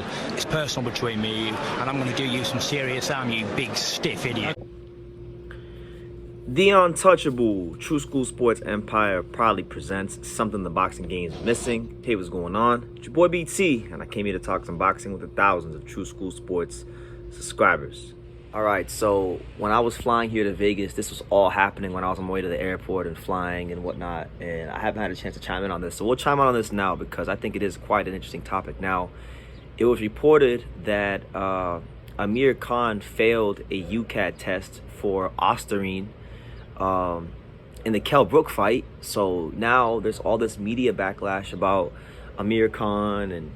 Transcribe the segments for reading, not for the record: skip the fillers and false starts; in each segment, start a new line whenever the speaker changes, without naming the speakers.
football. It's personal between me and you, and I'm going to do you some serious harm, you big stiff idiot.
The Untouchable True School Sports Empire proudly presents something the boxing game is missing. Hey, what's going on? It's your boy BT, and I came here to talk some boxing with the thousands of True School Sports subscribers. Alright, so when I was flying here to Vegas, this was all happening when I was on my way to the airport and flying and whatnot, and I haven't had a chance to chime in on this. So we'll chime in on this now because I think it is quite an interesting topic. Now, it was reported that Amir Khan failed a UCAT test for ostarine in the Kell Brook fight. So now there's all this media backlash about Amir Khan and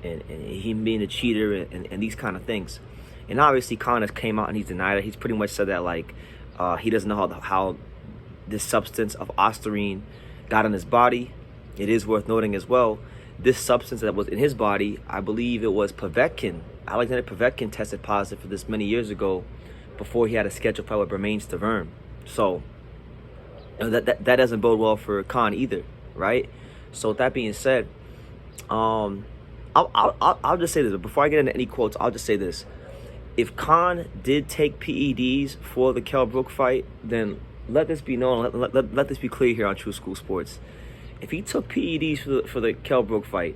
him being a cheater and these kind of things. And obviously Khan has came out and he's denied it. He's pretty much said that he doesn't know how this substance of ostarine got in his body. It is worth noting as well, this substance that was in his body, I believe it was Povetkin. Alexander Povetkin tested positive for this many years ago before he had a scheduled fight with Bermane Stavern. So that doesn't bode well for Khan either, right? So with that being said, I'll just say this. Before I get into any quotes, I'll just say this. If Khan did take PEDs for the Kell Brook fight, then let this be known, let this be clear here on True School Sports. If he took PEDs for the Kell Brook fight,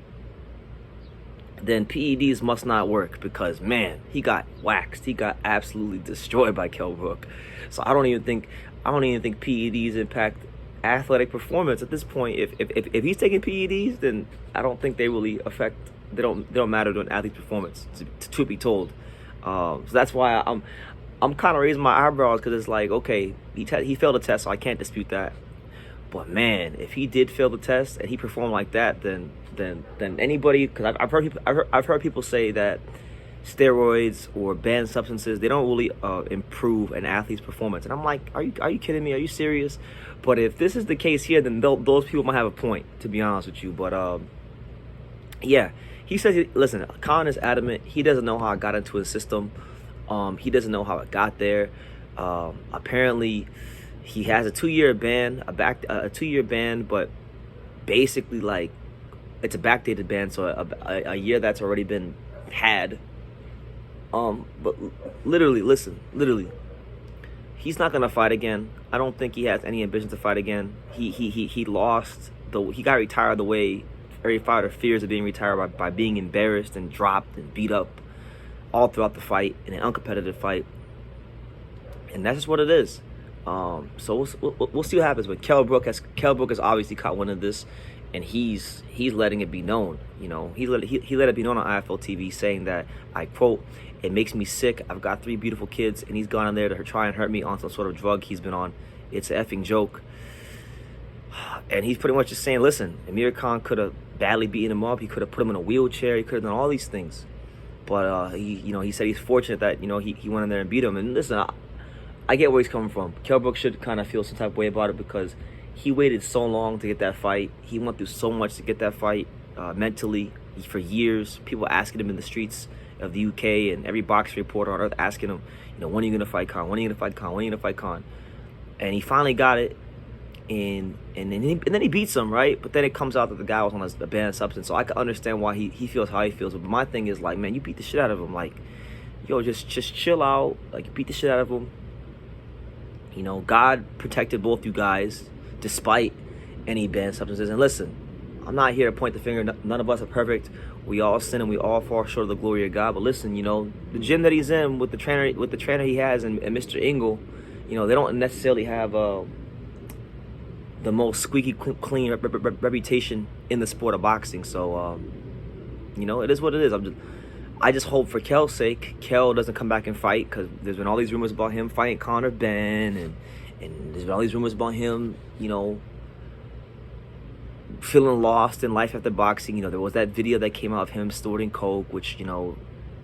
then PEDs must not work because, man, he got waxed. He got absolutely destroyed by Kell Brook. So I don't even think PEDs impact athletic performance at this point. If he's taking PEDs, then I don't think they really affect. They don't matter to an athlete's performance. To be told. So that's why I'm kind of raising my eyebrows, because it's like, okay, he failed the test, so I can't dispute that. But man, if he did fail the test and he performed like that, then anybody, because I've heard people say that steroids or banned substances, they don't really improve an athlete's performance, and I'm like, are you kidding me? Are you serious? But if this is the case here, then those people might have a point, to be honest with you. But yeah. He says, listen, Khan is adamant. He doesn't know how it got into his system. He doesn't know how it got there. Apparently, he has a 2-year ban, a 2-year ban, but basically, like, it's a backdated ban, so a year that's already been had. But literally, he's not gonna fight again. I don't think he has any ambition to fight again. He lost. He got retired the way every fighter fears of being retired, by being embarrassed and dropped and beat up all throughout the fight in an uncompetitive fight, and that's just what it is. So we'll see what happens. But Kell Brook has obviously caught wind of this, and he's letting it be known. You know, he let it be known on IFL TV, saying that, I quote, "It makes me sick. I've got 3 beautiful kids, and he's gone in there to try and hurt me on some sort of drug he's been on. It's an effing joke." And he's pretty much just saying, listen, Amir Khan could have badly beaten him up. He could have put him in a wheelchair. He could have done all these things. But he said he's fortunate that he went in there and beat him. And listen, I get where he's coming from. Kell Brook should kind of feel some type of way about it, because he waited so long to get that fight. He went through so much to get that fight mentally for years. People asking him in the streets of the UK, and every boxing reporter on earth asking him, when are you going to fight Khan? When are you going to fight Khan? When are you going to fight Khan? And he finally got it. And then he beats him, right? But then it comes out that the guy was on a banned substance. So I can understand why he feels how he feels. But my thing is, like, man, you beat the shit out of him. Like, yo, just chill out. Like, you beat the shit out of him. God protected both you guys despite any banned substances. And listen, I'm not here to point the finger. None of us are perfect. We all sin and we all fall short of the glory of God. But listen, the gym that he's in with the trainer he has and Mr. Engel, they don't necessarily have the most squeaky clean reputation in the sport of boxing. So, it is what it is. I just hope for Kell's sake, Kell doesn't come back and fight, because there's been all these rumors about him fighting Conor Ben, and there's been all these rumors about him, feeling lost in life after boxing. There was that video that came out of him snorting coke, which,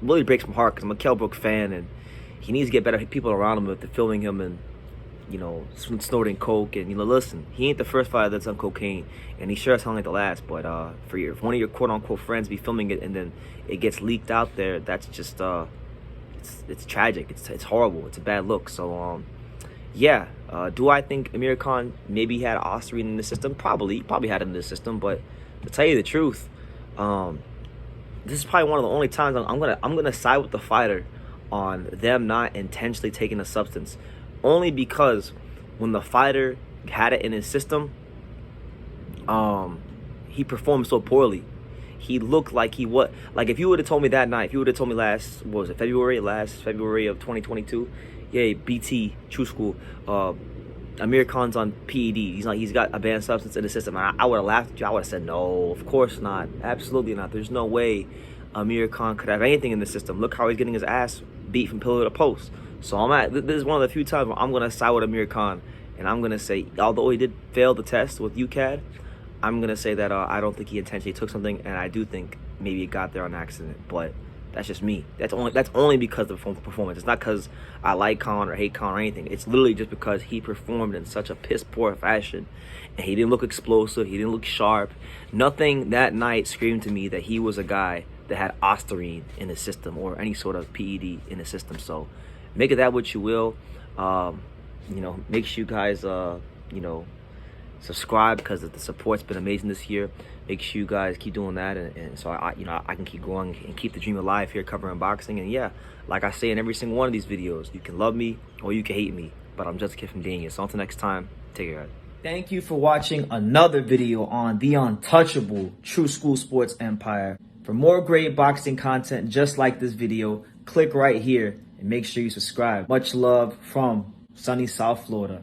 really breaks my heart, because I'm a Kell Brook fan, and he needs to get better people around him if they're filming him and snorting coke. And listen, he ain't the first fighter that's on cocaine, and he sure as hell ain't the last. But for one of your quote-unquote friends be filming it and then it gets leaked out there, that's just it's tragic. It's horrible. It's a bad look. So yeah, do I think Amir Khan maybe had ostarine in the system? Probably had it in the system. But to tell you the truth, this is probably one of the only times I'm gonna side with the fighter on them not intentionally taking a substance, only because when the fighter had it in his system, he performed so poorly. He looked like he was like, if you would have told me that night, if you would have told me last February of 2022, yeah, BT True School, Amir Khan's on PED. He's got a banned substance in the system. I would have laughed at you. I would have said, no, of course not. Absolutely not. There's no way Amir Khan could have anything in the system. Look how he's getting his ass beat from pillar to post. So this is one of the few times where I'm gonna side with Amir Khan, and I'm gonna say, although he did fail the test with UCAD, I'm gonna say that I don't think he intentionally took something, and I do think maybe it got there on accident. But that's just me. That's only because of the performance. It's not because I like Khan or hate Khan or anything. It's literally just because he performed in such a piss poor fashion, and he didn't look explosive. He didn't look sharp. Nothing that night screamed to me that he was a guy that had ostarine in his system or any sort of PED in his system. So make of that what you will. Make sure you guys subscribe, because the support's been amazing this year. Make sure you guys keep doing that, and so I can keep growing and keep the dream alive here covering boxing. And yeah, like I say in every single one of these videos, you can love me or you can hate me, but I'm just a kid from Daniel. So until next time, take care, guys. Thank you for watching another video on the untouchable True School Sports Empire. For more great boxing content just like this video, click right here and make sure you subscribe. Much love from sunny South Florida.